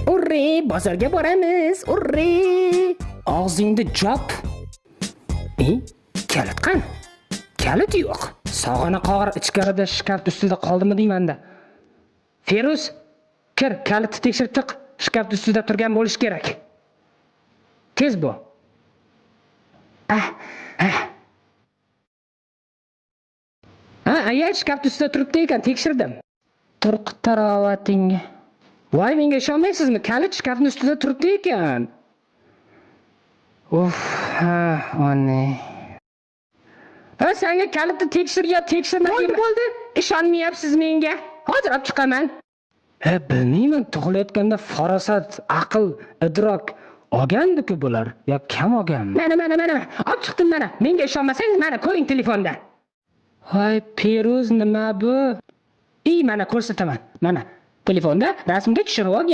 Urri, bozorga boramiz. Urri. Og'zingni jop. Kalit qani? Kalit yo'q. Sog'ana qog'ir ichkarida shkaf ustida qoldimi deyman-da. Feruz, kir, kalitni tekshirib chiq. Shkaf ustida turgan bo'lish kerak. Tez bo'l. Ayol shkaf ustida turibdi ekan, tekshirdim. Turqi tarovatingga. Voy, menga ishonmaysizmi? Kalit shkafning ustida turibdi ekan. Ona. Senga kalitni tekshirma. Bo'ldi. Ishonmayapsiz menga. Hozir olib chiqaman. Bilmayman, tug'ilayotganda farosat, aql, idrok olgandiku bular. Yo, kam olganmi? Mana. Olib chiqdim mana. Menga ishonmasangiz, mana ko'ring telefonda. Voy, Peruz nima bu? Mana ko'rsataman. Mana telefonda rasmga tushirib olgan.